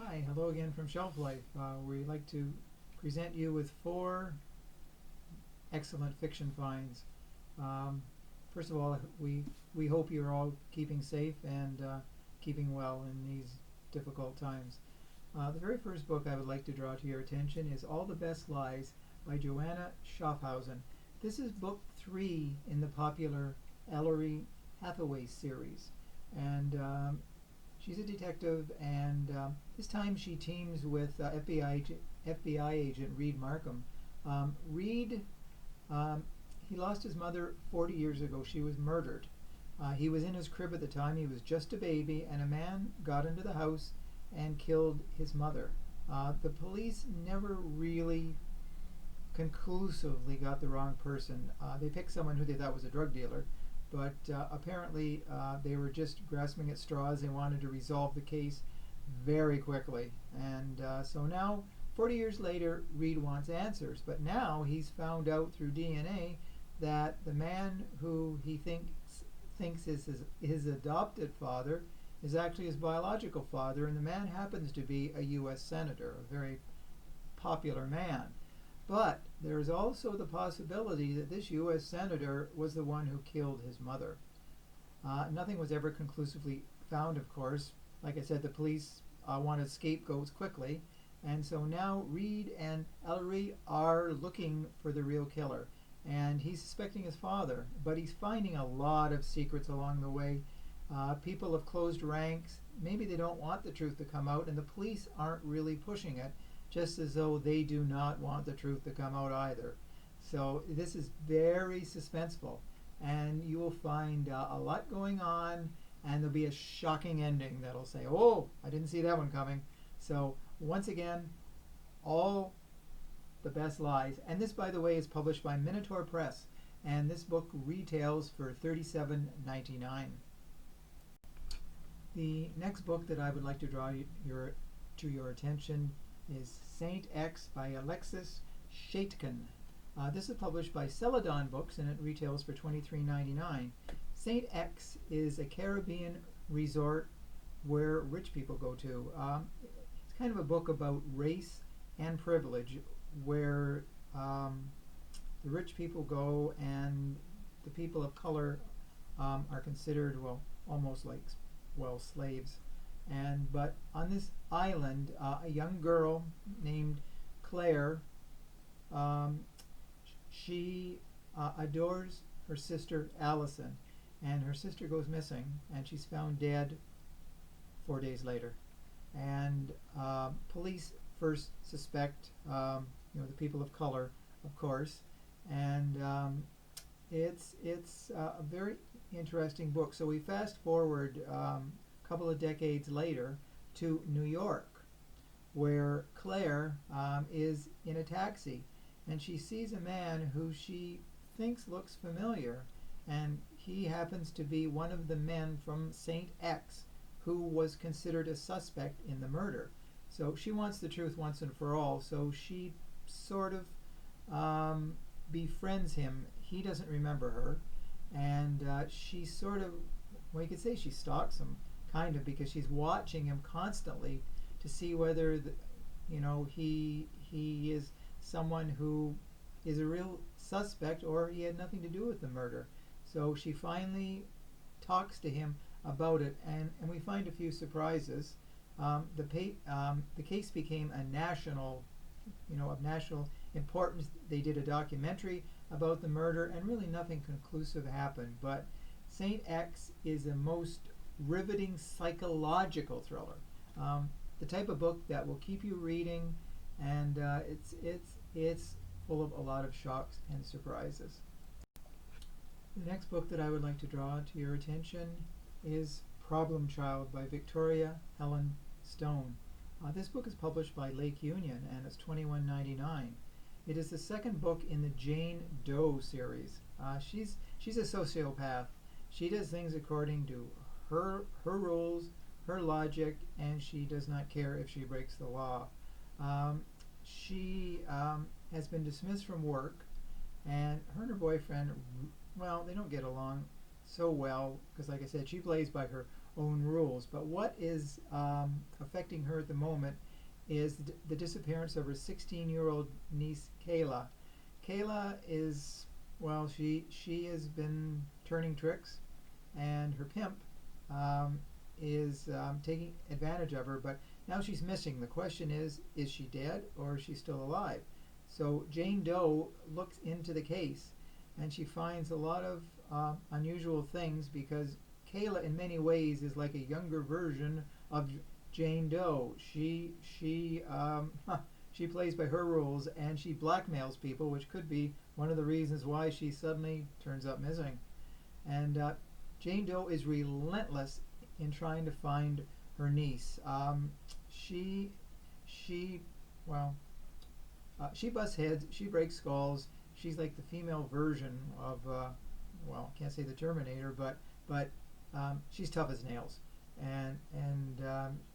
Hi, hello again from Shelf Life. We'd like to present you with four excellent fiction finds. Um, First of all, we hope you're all keeping safe and keeping well in these difficult times. The very first book I would like to draw to your attention is All the Best Lies by JOANNA SCHAUFFHAUSEN. This is book 3 in the popular Ellery Hathaway series. And she's a detective, and this time she teams with FBI agent Reed Markham. Reed, he lost his mother 40 years ago. She was murdered. He was in his crib at the time. He was just a baby, and a man got into the house and killed his mother. The police never really conclusively got the wrong person. They picked someone who they thought was a drug dealer, but apparently they were just grasping at straws. They wanted to resolve the case very quickly. And so now, 40 years later, Reed wants answers. But now he's found out through DNA that the man who he thinks is his adopted father is actually his biological father, and the man happens to be a U.S. senator, a very popular man. But there is also the possibility that this U.S. senator was the one who killed his mother. Nothing was ever conclusively found, of course. Like I said, the police wanted scapegoats quickly, and so now Reed and Ellery are looking for the real killer. And he's suspecting his father, but he's finding a lot of secrets along the way. People have closed ranks. Maybe they don't want the truth to come out, and the police aren't really pushing it, just as though they do not want the truth to come out either. So this is very suspenseful, and you will find a lot going on, and there'll be a shocking ending that'll say, oh, I didn't see that one coming. So once again, All the Best Lies. And this, by the way, is published by Minotaur Press, and this book retails for $37.99. The next book that I would like to draw to your attention is Saint X by Alexis Shaitkin. This is published by Celadon Books, and it retails for $23.99. Saint X is a Caribbean resort where rich people go to. It's kind of a book about race and privilege, where the rich people go and the people of color are considered, well, almost like, well, slaves. But on this island, a young girl named Claire, she adores her sister Allison, and her sister goes missing, and she's found dead 4 days later. And police first suspect, the people of color, of course, and it's a very interesting book. So we fast forward couple of decades later to New York, where Claire is in a taxi, and she sees a man who she thinks looks familiar, and he happens to be one of the men from Saint X, who was considered a suspect in the murder. So she wants the truth once and for all, so she sort of befriends him. He doesn't remember her, and she sort of, well, you could say she stalks him, kind of, because she's watching him constantly to see whether he is someone who is a real suspect or he had nothing to do with the murder. So she finally talks to him about it, and we find a few surprises. The case became a national, of national importance. They did a documentary about the murder, and really nothing conclusive happened. But Saint X is a most riveting psychological thriller, the type of book that will keep you reading, and it's full of a lot of shocks and surprises. The next book that I would like to draw to your attention is Problem Child by Victoria Helen Stone. This book is published by Lake Union, and it's $21.99. It is the second book in the Jane Doe series. She's a sociopath. She does things according to her rules, her logic, and she does not care if she breaks the law. She has been dismissed from work, and her boyfriend, well, they don't get along so well, because like I said, she plays by her own rules. But what is affecting her at the moment is the disappearance of her 16-year-old niece Kayla. Kayla is, well, she has been turning tricks, and her pimp is taking advantage of her, but now she's missing. The question is she dead or is she still alive? So Jane Doe looks into the case, and she finds a lot of unusual things, because Kayla in many ways is like a younger version of Jane Doe. She she plays by her rules, and she blackmails people, which could be one of the reasons why she suddenly turns up missing. And Jane Doe is relentless in trying to find her niece. She she well she busts heads, she breaks skulls. She's like the female version of well, can't say the Terminator, but she's tough as nails, and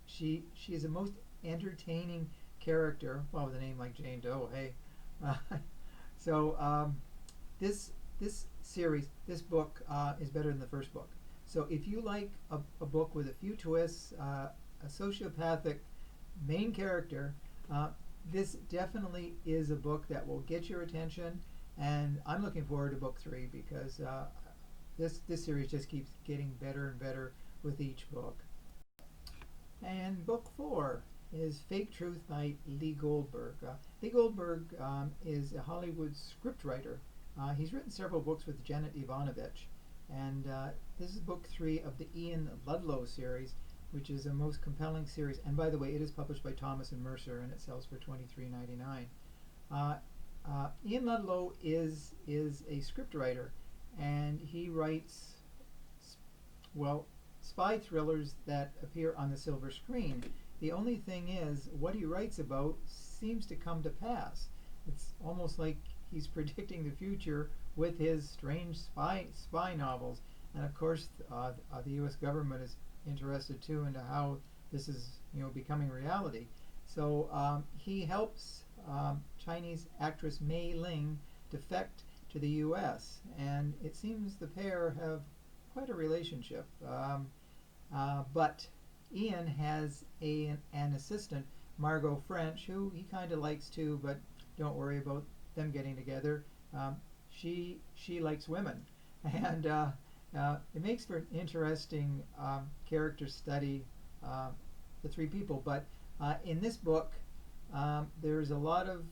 she is the most entertaining character. Well, with a name like Jane Doe, hey. Uh, so this series, this book is better than the first book. So if you like a book with a few twists, a sociopathic main character, this definitely is a book that will get your attention. And I'm looking forward to book 3, because this series just keeps getting better and better with each book. And book 4 is Fake Truth by Lee Goldberg. Lee Goldberg is a Hollywood scriptwriter. He's written several books with Janet Ivanovich, and this is book 3 of the Ian Ludlow series, which is a most compelling series. And by the way, it is published by Thomas and Mercer, and it sells for $23.99. Ian Ludlow is a scriptwriter, and he writes, well, spy thrillers that appear on the silver screen. The only thing is, what he writes about seems to come to pass. It's almost like he's predicting the future with his strange spy novels. And of course, the U.S. government is interested too into how this is, becoming reality. So he helps Chinese actress Mei Ling defect to the U.S., and it seems the pair have quite a relationship. But Ian has an assistant, Margot French, who he kind of likes too, but don't worry about them getting together. She likes women, and it makes for an interesting character study, the three people. But in this book, there's a lot of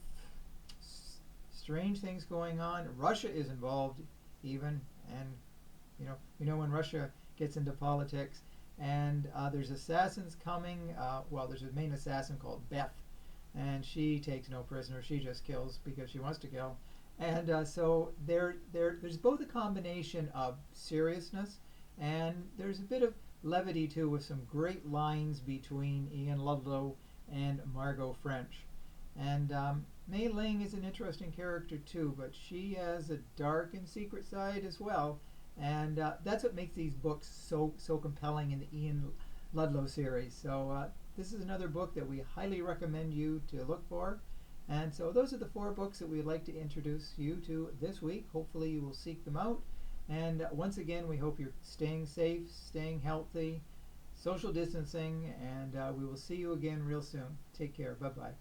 strange things going on. Russia is involved even, and we know when Russia gets into politics. And there's assassins coming. Well, there's a main assassin called Beth, and she takes no prisoners. She just kills because she wants to kill. And so there's both a combination of seriousness, and there's a bit of levity too, with some great lines between Ian Ludlow and Margot French. And Mei Ling is an interesting character too, but she has a dark and secret side as well. And that's what makes these books so compelling in the Ian Ludlow series. So this is another book that we highly recommend you to look for. And so those are the 4 books that we'd like to introduce you to this week. Hopefully you will seek them out. And once again, we hope you're staying safe, staying healthy, social distancing, and we will see you again real soon. Take care. Bye-bye.